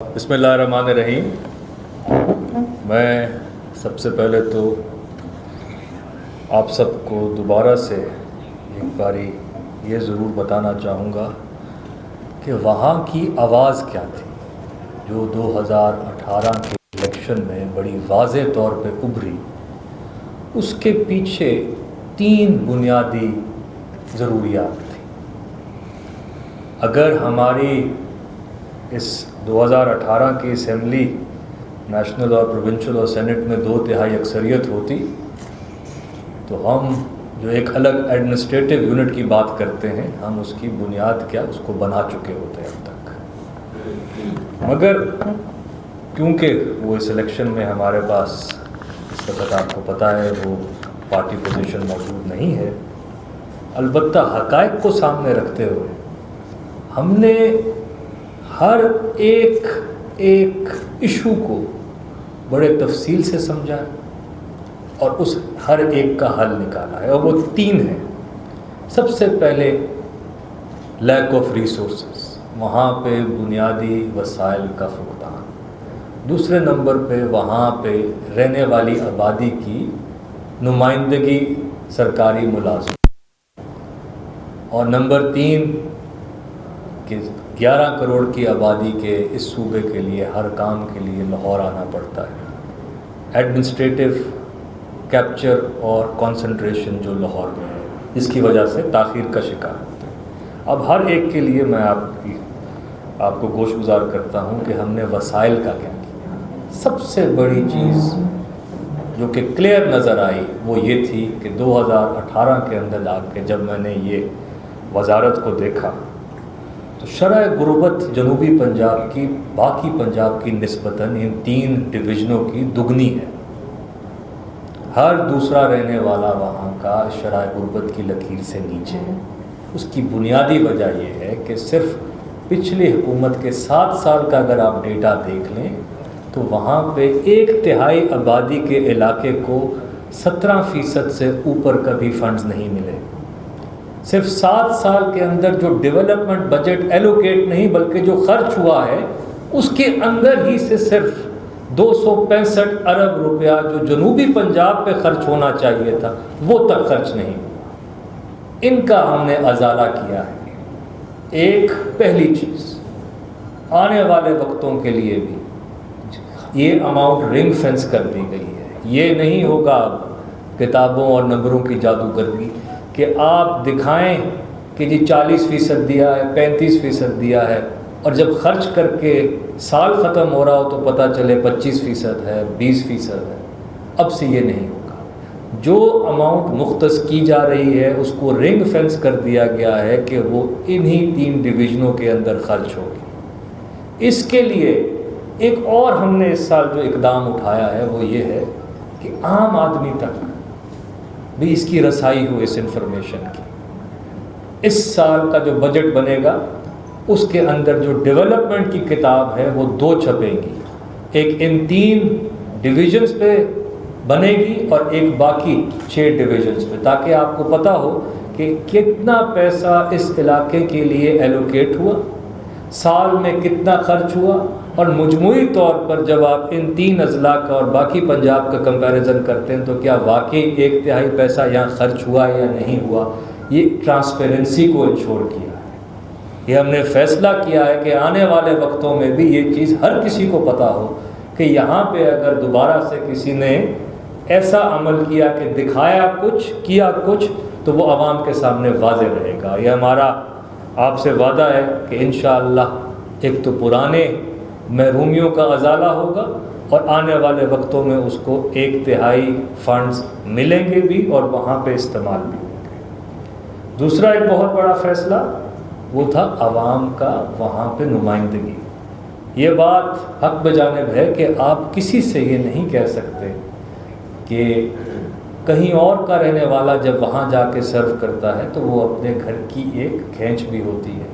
بسم اللہ الرحمن الرحیم۔ میں سب سے پہلے تو آپ سب کو دوبارہ سے ایک باری یہ ضرور بتانا چاہوں گا کہ وہاں کی آواز کیا تھی جو 2018 کے الیکشن میں بڑی واضح طور پہ ابھری۔ اس کے پیچھے 3 بنیادی ضروریات تھیں۔ اگر ہماری اس 2018 کی اسمبلی نیشنل اور پروونشل اور سینٹ میں 2/3 اکثریت ہوتی تو ہم جو ایک الگ ایڈمنسٹریٹو یونٹ کی بات کرتے ہیں، ہم اس کی بنیاد کیا اس کو بنا چکے ہوتے ہیں اب تک۔ مگر کیونکہ وہ اس الیکشن میں ہمارے پاس اس وقت آپ کو پتہ ہے وہ پارٹی پوزیشن موجود نہیں ہے، البتہ حقائق کو سامنے رکھتے ہوئے ہم نے ہر ایک ایشو کو بڑے تفصیل سے سمجھا اور اس ہر ایک کا حل نکالا ہے، اور وہ 3 ہیں۔ سب سے پہلے لیک آف ریسورسز، وہاں پہ بنیادی وسائل کا فقدان۔ دوسرے نمبر پہ وہاں پہ رہنے والی آبادی کی نمائندگی سرکاری ملازم، اور نمبر 3 کہ 11 کروڑ کی آبادی کے اس صوبے کے لیے ہر کام کے لیے لاہور آنا پڑتا ہے۔ ایڈمنسٹریٹو کیپچر اور کنسنٹریشن جو لاہور میں ہے، جس کی وجہ سے تاخیر کا شکار ہوتے ہیں۔ اب ہر ایک کے لیے میں آپ کو گوش گزار کرتا ہوں کہ ہم نے وسائل کا کیا کیا۔ سب سے بڑی چیز جو کہ کلیئر نظر آئی وہ یہ تھی کہ 2018 کے اندر آ کے جب میں نے یہ وزارت کو دیکھا تو شرح غربت جنوبی پنجاب کی باقی پنجاب کی نسبتاً ان 3 ڈویژنوں کی دگنی ہے۔ ہر دوسرا رہنے والا وہاں کا شرح غربت کی لکیر سے نیچے ہے۔ اس کی بنیادی وجہ یہ ہے کہ صرف پچھلی حکومت کے 7 سال کا اگر آپ ڈیٹا دیکھ لیں تو وہاں پہ 1/3 آبادی کے علاقے کو 17% سے اوپر کبھی فنڈز نہیں ملے۔ صرف 7 سال کے اندر جو ڈیولپمنٹ بجٹ ایلوکیٹ نہیں بلکہ جو خرچ ہوا ہے اس کے اندر ہی سے صرف 265 ارب روپیہ جو جنوبی پنجاب پہ خرچ ہونا چاہیے تھا وہ تک خرچ نہیں ہوا۔ ان کا ہم نے ازالہ کیا ہے۔ ایک پہلی چیز، آنے والے وقتوں کے لیے بھی یہ اماؤنٹ رنگ فینس کر دی گئی ہے۔ یہ نہیں ہوگا کتابوں اور نمبروں کی جادوگری کہ آپ دکھائیں کہ جی 40% دیا ہے، 35% دیا ہے، اور جب خرچ کر کے سال ختم ہو رہا ہو تو پتہ چلے 25% ہے، 20% ہے۔ اب سے یہ نہیں ہوگا۔ جو اماؤنٹ مختص کی جا رہی ہے اس کو رنگ فینس کر دیا گیا ہے کہ وہ انہی 3 ڈویژنوں کے اندر خرچ ہوگی۔ اس کے لیے ایک اور ہم نے اس سال جو اقدام اٹھایا ہے وہ یہ ہے کہ عام آدمی تک بھی اس کی رسائی ہو اس انفارمیشن کی۔ اس سال کا جو بجٹ بنے گا اس کے اندر جو ڈیولپمنٹ کی کتاب ہے وہ 2 چھپیں گی، ایک ان 3 ڈویژنز پہ بنے گی اور ایک باقی 6 ڈویژنز پہ، تاکہ آپ کو پتہ ہو کہ کتنا پیسہ اس علاقے کے لیے ایلوکیٹ ہوا، سال میں کتنا خرچ ہوا، اور مجموعی طور پر جب آپ ان 3 اضلاع کا اور باقی پنجاب کا کمپیریزن کرتے ہیں تو کیا واقعی 1/3 پیسہ یہاں خرچ ہوا یا نہیں ہوا۔ یہ ٹرانسپیرنسی کو انشور کیا ہے۔ یہ ہم نے فیصلہ کیا ہے کہ آنے والے وقتوں میں بھی یہ چیز ہر کسی کو پتہ ہو کہ یہاں پہ اگر دوبارہ سے کسی نے ایسا عمل کیا کہ دکھایا کچھ کیا کچھ تو وہ عوام کے سامنے واضح رہے گا۔ یہ ہمارا آپ سے وعدہ ہے کہ انشاءاللہ ایک تو پرانے محرومیوں کا ازالہ ہوگا اور آنے والے وقتوں میں اس کو 1/3 فنڈز ملیں گے بھی اور وہاں پہ استعمال بھی ہوں گے۔ دوسرا ایک بہت بڑا فیصلہ وہ تھا عوام کا وہاں پہ نمائندگی۔ یہ بات حق بجانب ہے کہ آپ کسی سے یہ نہیں کہہ سکتے کہ کہیں اور کا رہنے والا جب وہاں جا کے سرو کرتا ہے تو وہ اپنے گھر کی ایک کھینچ بھی ہوتی ہے۔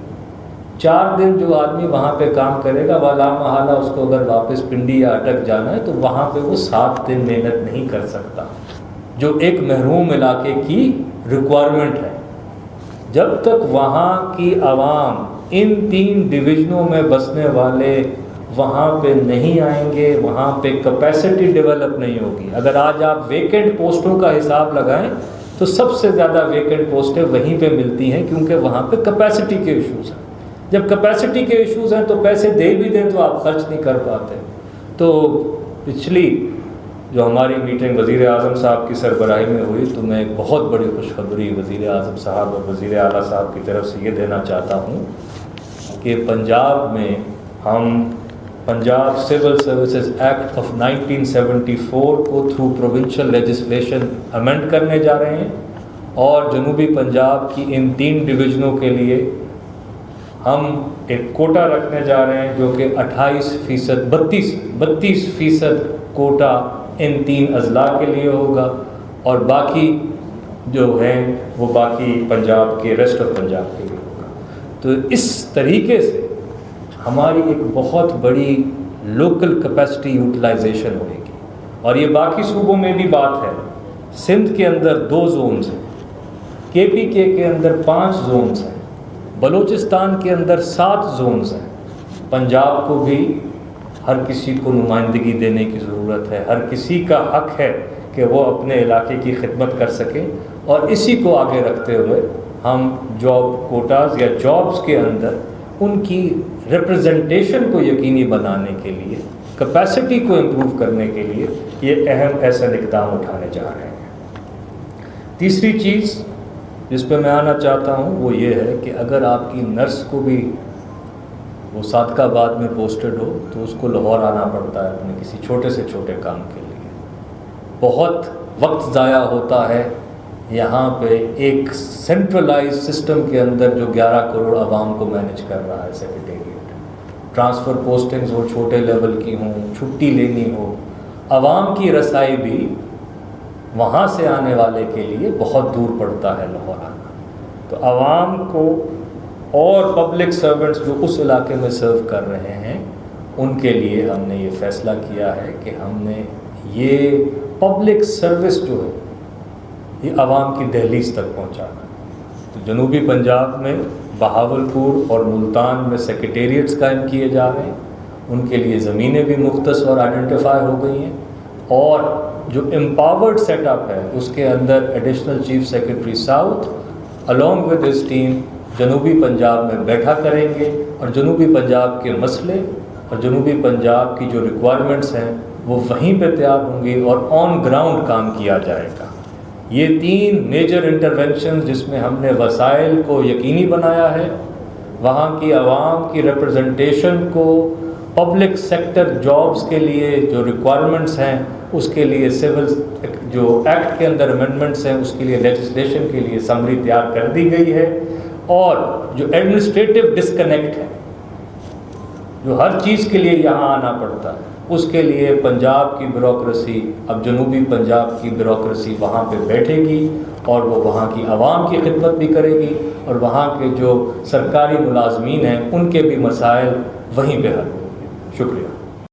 4 دن جو آدمی وہاں پہ کام کرے گا والا محالہ اس کو اگر واپس پنڈی یا اٹک جانا ہے تو وہاں پہ وہ 7 دن محنت نہیں کر سکتا، جو ایک محروم علاقے کی ریکوائرمنٹ ہے۔ جب تک وہاں کی عوام ان 3 ڈویژنوں میں بسنے والے وہاں پہ نہیں آئیں گے، وہاں پہ کیپیسٹی ڈیولپ نہیں ہوگی۔ اگر آج آپ ویکنٹ پوسٹوں کا حساب لگائیں تو سب سے زیادہ ویکنٹ پوسٹیں وہیں پہ ملتی ہیں، کیونکہ وہاں پہ کیپیسٹی کے ایشوز ہیں۔ جب کیپیسٹی کے ایشوز ہیں تو پیسے دے بھی دیں تو آپ خرچ نہیں کر پاتے۔ تو پچھلی جو ہماری میٹنگ وزیر اعظم صاحب کی سربراہی میں ہوئی تو میں ایک بہت بڑی خوشخبری وزیر اعظم صاحب اور وزیر اعلیٰ صاحب کی طرف سے یہ دینا چاہتا ہوں کہ پنجاب میں ہم Punjab civil services act of 1974 کو تھرو پروونشل لیجسلیشن امینڈ کرنے جا رہے ہیں، اور جنوبی پنجاب کی ان 3 ڈویژنوں کے لیے ہم ایک کوٹا رکھنے جا رہے ہیں جو کہ 32% کوٹا ان 3 اضلاع کے لیے ہوگا، اور باقی جو ہیں وہ باقی پنجاب کے ریسٹ آف پنجاب کے لیے ہوگا۔ تو اس طریقے سے ہماری ایک بہت بڑی لوکل کیپیسٹی یوٹیلائزیشن ہوئے گی، اور یہ باقی صوبوں میں بھی بات ہے۔ سندھ کے اندر 2 زونز ہیں، KPK کے اندر 5 زونز ہیں، بلوچستان کے اندر 7 زونز ہیں۔ پنجاب کو بھی ہر کسی کو نمائندگی دینے کی ضرورت ہے، ہر کسی کا حق ہے کہ وہ اپنے علاقے کی خدمت کر سکے، اور اسی کو آگے رکھتے ہوئے ہم جاب کوٹاز یا جابز کے اندر ان کی ریپرزنٹیشن کو یقینی بنانے کے لیے، کیپیسٹی کو امپروو کرنے کے لیے یہ اہم ایسا اقدام اٹھانے جا رہے ہیں۔ تیسری چیز جس پہ میں آنا چاہتا ہوں وہ یہ ہے کہ اگر آپ کی نرس کو بھی وہ صادقہ آباد میں پوسٹڈ ہو تو اس کو لاہور آنا پڑتا ہے اپنے کسی چھوٹے سے چھوٹے کام کے لیے، بہت وقت ضائع ہوتا ہے یہاں پہ ایک سینٹرلائز سسٹم کے اندر جو 11 کروڑ عوام کو مینیج کر رہا ہے سیکریٹریٹ۔ ٹرانسفر پوسٹنگز ہو چھوٹے لیول کی ہوں، چھٹی لینی ہو، عوام کی رسائی بھی وہاں سے آنے والے کے لیے بہت دور پڑتا ہے لاہور آنا۔ تو عوام کو اور پبلک سرونٹس جو اس علاقے میں سرو کر رہے ہیں ان کے لیے ہم نے یہ فیصلہ کیا ہے کہ ہم نے یہ پبلک سروس جو ہے یہ عوام کی دہلیز تک پہنچانا ہے۔ تو جنوبی پنجاب میں بہاولپور اور ملتان میں سیکریٹریٹس قائم کیے جا رہے ہیں، ان کے لیے زمینیں بھی مختص اور آئیڈینٹیفائی ہو گئی ہیں، اور جو امپاورڈ سیٹ اپ ہے اس کے اندر additional chief secretary south along with his team جنوبی پنجاب میں بیٹھا کریں گے، اور جنوبی پنجاب کے مسئلے اور جنوبی پنجاب کی جو ریکوائرمنٹس ہیں وہ وہیں پہ تیار ہوں گی اور آن گراؤنڈ کام کیا جائے گا۔ یہ 3 میجر انٹرونشن جس میں ہم نے وسائل کو یقینی بنایا ہے، وہاں کی عوام کی ریپرزنٹیشن کو، پبلک سیکٹر جابز کے لیے جو ریکوائرمنٹس ہیں اس کے لیے سول جو ایکٹ کے اندر امینڈمنٹس ہیں اس کے لیے لیجسلیشن کے لیے سمری تیار کر دی گئی ہے، اور جو ایڈمنسٹریٹو ڈسکنیکٹ ہے جو ہر چیز کے لیے یہاں آنا پڑتا ہے اس کے لیے پنجاب کی بیوروکریسی اب جنوبی پنجاب کی بیوروکریسی وہاں پہ بیٹھے گی، اور وہ وہاں کی عوام کی خدمت بھی کرے گی، اور وہاں کے جو سرکاری ملازمین ہیں ان کے بھی مسائل وہیں پہ حل ہوں گے۔ شکریہ۔